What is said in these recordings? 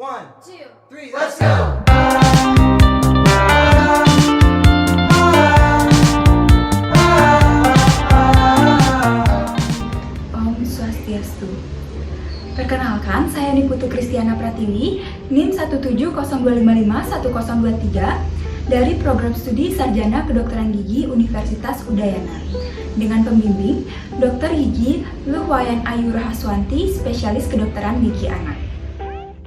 One, two, three, let's go! Om Swastiastu. Perkenalkan, saya Niputu Kristiana Pratiwi, NIM 172551023 dari Program Studi Sarjana Kedokteran Gigi Universitas Udayana. Dengan pembimbing Dr. Gigi Luhwayan Ayu Rahaswanti, spesialis kedokteran gigi anak.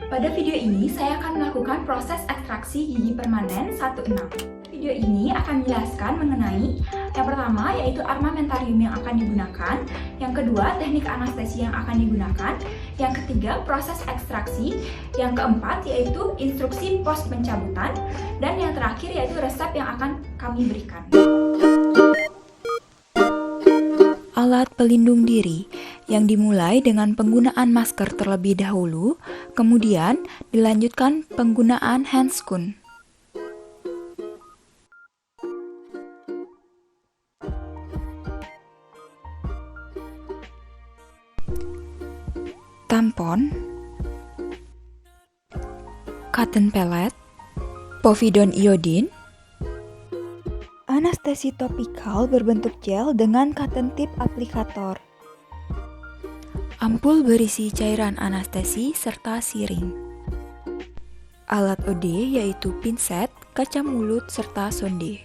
Pada video ini, saya akan melakukan proses ekstraksi gigi permanen 16. Video ini akan menjelaskan mengenai yang pertama yaitu armamentarium yang akan digunakan, yang kedua teknik anestesi yang akan digunakan, yang ketiga proses ekstraksi, yang keempat yaitu instruksi pos pencabutan, dan yang terakhir yaitu resep yang akan kami berikan. Alat pelindung diri yang dimulai dengan penggunaan masker terlebih dahulu, kemudian dilanjutkan penggunaan handscoon. Tampon, cotton pellet, povidone iodine, anestesi topikal berbentuk gel dengan cotton tip aplikator, ampul berisi cairan anestesi serta siring, alat OD yaitu pinset, kaca mulut, serta sonde,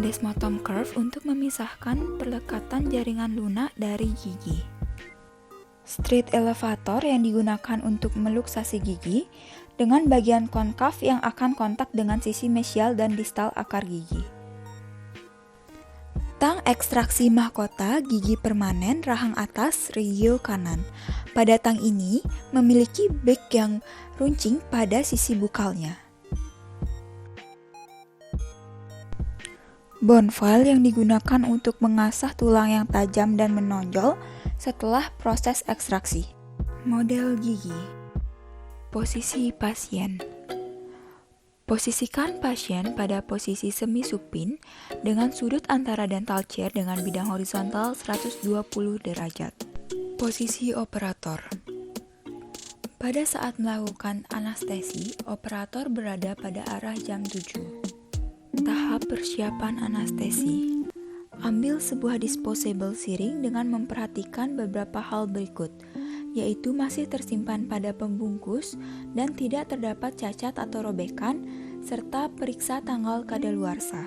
desmotom curve untuk memisahkan perlekatan jaringan lunak dari gigi, straight elevator yang digunakan untuk meluksasi gigi dengan bagian konkav yang akan kontak dengan sisi mesial dan distal akar gigi. Tang ekstraksi mahkota gigi permanen rahang atas regio kanan. Pada tang ini memiliki bag yang runcing pada sisi bukalnya. Bone file yang digunakan untuk mengasah tulang yang tajam dan menonjol setelah proses ekstraksi. Model gigi. Posisi pasien. Posisikan pasien pada posisi semi supin dengan sudut antara dental chair dengan bidang horizontal 120 derajat. Posisi operator. Pada saat melakukan anestesi, operator berada pada arah jam 7. Tahap persiapan anestesi. Ambil sebuah disposable siring dengan memperhatikan beberapa hal berikut, yaitu masih tersimpan pada pembungkus dan tidak terdapat cacat atau robekan, serta periksa tanggal kadaluarsa.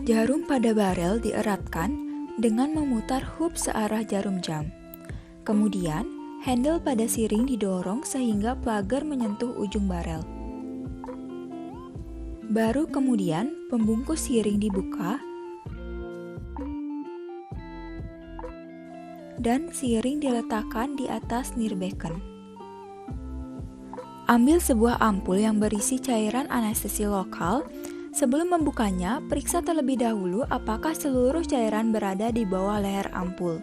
Jarum pada barel dieratkan dengan memutar hub searah jarum jam. Kemudian, handle pada siring didorong sehingga plugger menyentuh ujung barel. Baru kemudian, pembungkus siring dibuka dan siring diletakkan di atas nirbecken. Ambil sebuah ampul yang berisi cairan anestesi lokal. Sebelum membukanya, periksa terlebih dahulu apakah seluruh cairan berada di bawah leher ampul.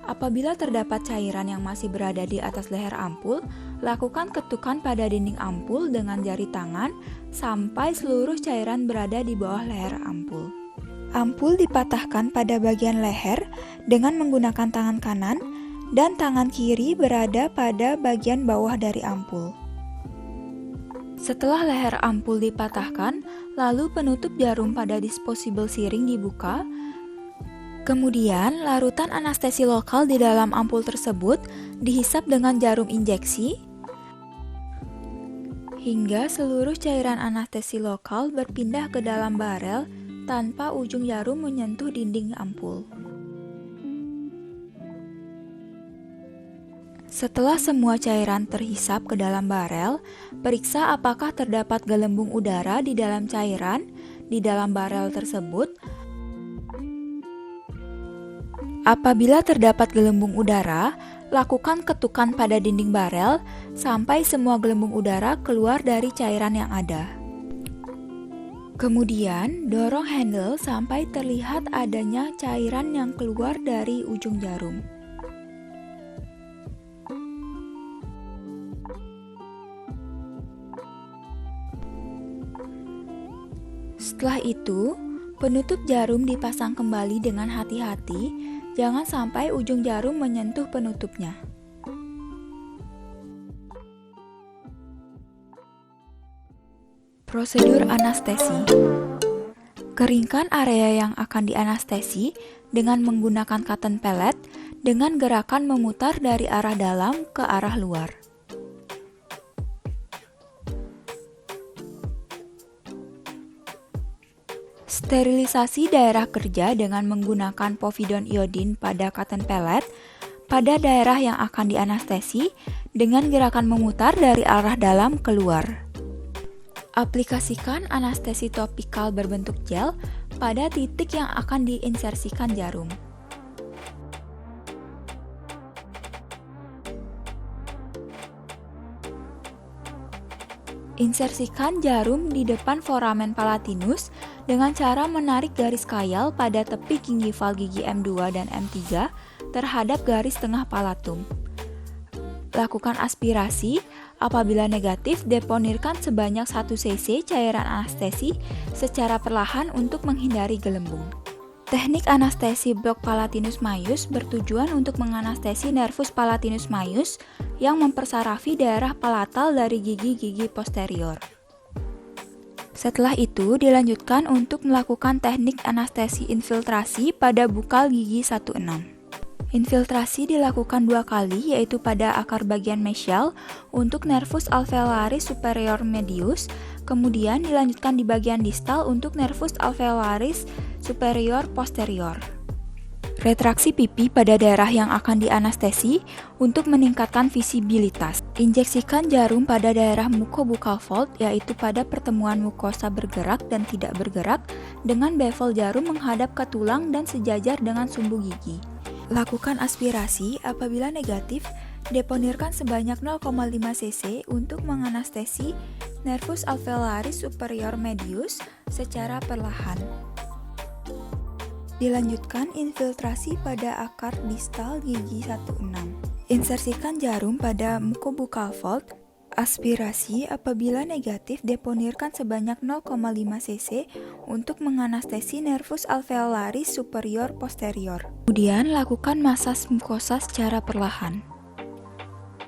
Apabila terdapat cairan yang masih berada di atas leher ampul, lakukan ketukan pada dinding ampul dengan jari tangan sampai seluruh cairan berada di bawah leher ampul. Ampul dipatahkan pada bagian leher dengan menggunakan tangan kanan dan tangan kiri berada pada bagian bawah dari ampul. Setelah leher ampul dipatahkan, lalu penutup jarum pada disposable siring dibuka. Kemudian, larutan anestesi lokal di dalam ampul tersebut dihisap dengan jarum injeksi hingga seluruh cairan anestesi lokal berpindah ke dalam barel tanpa ujung jarum menyentuh dinding ampul. Setelah semua cairan terhisap ke dalam barel, periksa apakah terdapat gelembung udara di dalam cairan di dalam barel tersebut. Apabila terdapat gelembung udara, lakukan ketukan pada dinding barel sampai semua gelembung udara keluar dari cairan yang ada. Kemudian, dorong handle sampai terlihat adanya cairan yang keluar dari ujung jarum. Setelah itu, penutup jarum dipasang kembali dengan hati-hati, jangan sampai ujung jarum menyentuh penutupnya. Prosedur anestesi. Keringkan area yang akan dianestesi dengan menggunakan cotton pellet dengan gerakan memutar dari arah dalam ke arah luar. Sterilisasi daerah kerja dengan menggunakan povidone iodine pada cotton pellet pada daerah yang akan dianestesi dengan gerakan memutar dari arah dalam keluar. Aplikasikan anestesi topikal berbentuk gel pada titik yang akan diinsersikan jarum. Insersikan jarum di depan foramen palatinus dengan cara menarik garis kayal pada tepi gingival gigi M2 dan M3 terhadap garis tengah palatum. Lakukan aspirasi, apabila negatif deponirkan sebanyak 1 cc cairan anestesi secara perlahan untuk menghindari gelembung. Teknik anestesi blok palatinus maius bertujuan untuk menganestesi nervus palatinus maius yang mempersarafi daerah palatal dari gigi-gigi posterior. Setelah itu dilanjutkan untuk melakukan teknik anestesi infiltrasi pada bukal gigi 16. Infiltrasi dilakukan 2 kali, yaitu pada akar bagian mesial untuk nervus alveolaris superior medius, kemudian dilanjutkan di bagian distal untuk nervus alveolaris superior posterior. Retraksi pipi pada daerah yang akan dianestesi untuk meningkatkan visibilitas. Injeksikan jarum pada daerah mucobuccal fold, yaitu pada pertemuan mukosa bergerak dan tidak bergerak, dengan bevel jarum menghadap ke tulang dan sejajar dengan sumbu gigi. Lakukan aspirasi, apabila negatif, deponirkan sebanyak 0,5 cc untuk menganestesi nervus alveolaris superior medius secara perlahan. Dilanjutkan infiltrasi pada akar distal gigi 16. Insersikan jarum pada mucobuccal fold. Aspirasi, apabila negatif deponirkan sebanyak 0,5 cc untuk menganestesi nervus alveolaris superior posterior. Kemudian lakukan masas mukosa secara perlahan.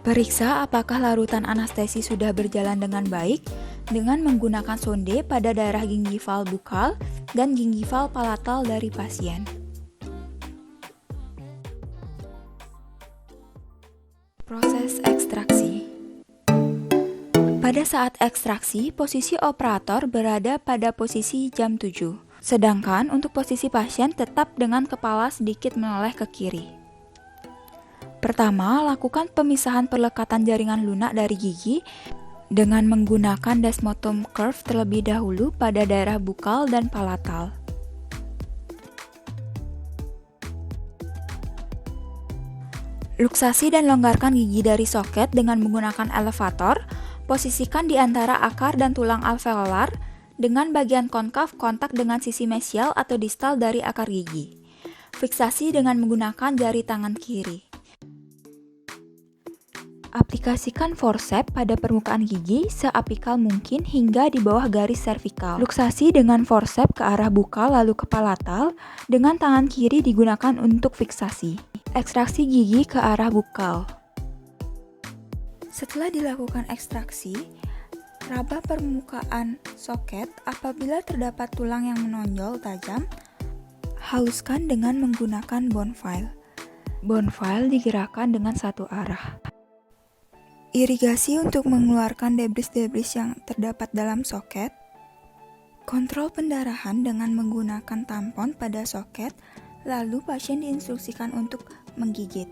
Periksa apakah larutan anestesi sudah berjalan dengan baik dengan menggunakan sonde pada daerah gingival bukal dan gingival palatal dari pasien. Proses ekstraksi. Pada saat ekstraksi, posisi operator berada pada posisi jam 7. Sedangkan untuk posisi pasien tetap dengan kepala sedikit menoleh ke kiri. Pertama, lakukan pemisahan perlekatan jaringan lunak dari gigi dengan menggunakan desmotum curve terlebih dahulu pada daerah bukal dan palatal. Luksasi dan longgarkan gigi dari soket dengan menggunakan elevator. Posisikan di antara akar dan tulang alveolar dengan bagian konkav kontak dengan sisi mesial atau distal dari akar gigi. Fiksasi dengan menggunakan jari tangan kiri. Aplikasikan forceps pada permukaan gigi seapikal mungkin hingga di bawah garis servikal. Luksasi dengan forceps ke arah bukal lalu ke palatal dengan tangan kiri digunakan untuk fiksasi. Ekstraksi gigi ke arah bukal. Setelah dilakukan ekstraksi, raba permukaan soket apabila terdapat tulang yang menonjol tajam, haluskan dengan menggunakan bone file. Bone file digerakkan dengan satu arah. Irigasi untuk mengeluarkan debris-debris yang terdapat dalam soket. Kontrol pendarahan dengan menggunakan tampon pada soket, lalu pasien diinstruksikan untuk menggigit.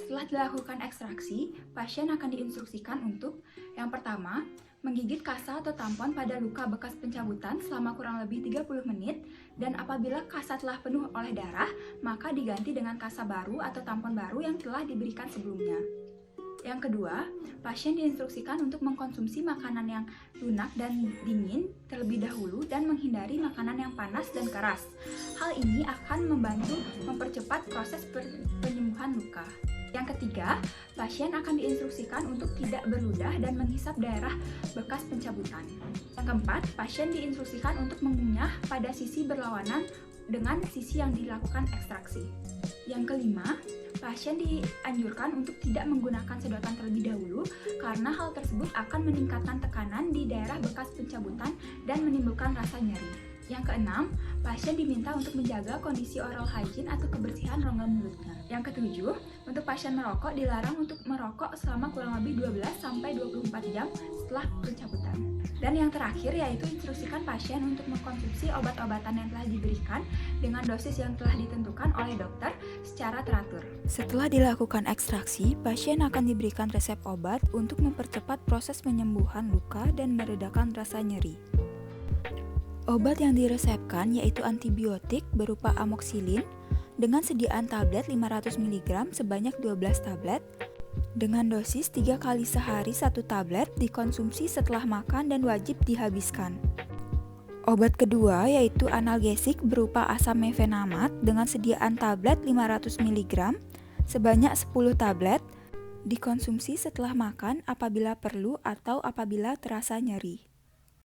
Setelah dilakukan ekstraksi, pasien akan diinstruksikan untuk yang pertama, menggigit kasa atau tampon pada luka bekas pencabutan selama kurang lebih 30 menit dan apabila kasa telah penuh oleh darah, maka diganti dengan kasa baru atau tampon baru yang telah diberikan sebelumnya. Yang kedua, pasien diinstruksikan untuk mengkonsumsi makanan yang lunak dan dingin terlebih dahulu dan menghindari makanan yang panas dan keras. Hal ini akan membantu mempercepat proses penyembuhan luka. Yang ketiga, pasien akan diinstruksikan untuk tidak berludah dan menghisap daerah bekas pencabutan. Yang keempat, pasien diinstruksikan untuk mengunyah pada sisi berlawanan dengan sisi yang dilakukan ekstraksi. Yang kelima, Pasien dianjurkan untuk tidak menggunakan sedotan terlebih dahulu karena hal tersebut akan meningkatkan tekanan di daerah bekas pencabutan dan menimbulkan rasa nyeri. Yang keenam, pasien diminta untuk menjaga kondisi oral hygiene atau kebersihan rongga mulutnya. Yang ketujuh, untuk pasien merokok dilarang untuk merokok selama kurang lebih 12-24 jam setelah pencabutan. Dan yang terakhir yaitu instruksikan pasien untuk mengkonsumsi obat-obatan yang telah diberikan dengan dosis yang telah ditentukan oleh dokter secara teratur. Setelah dilakukan ekstraksi, pasien akan diberikan resep obat untuk mempercepat proses penyembuhan luka dan meredakan rasa nyeri. Obat yang diresepkan yaitu antibiotik berupa amoxicillin dengan sediaan tablet 500 mg sebanyak 12 tablet dengan dosis 3 kali sehari 1 tablet dikonsumsi setelah makan dan wajib dihabiskan. Obat kedua yaitu analgesik berupa asam mefenamat dengan sediaan tablet 500 mg sebanyak 10 tablet dikonsumsi setelah makan apabila perlu atau apabila terasa nyeri.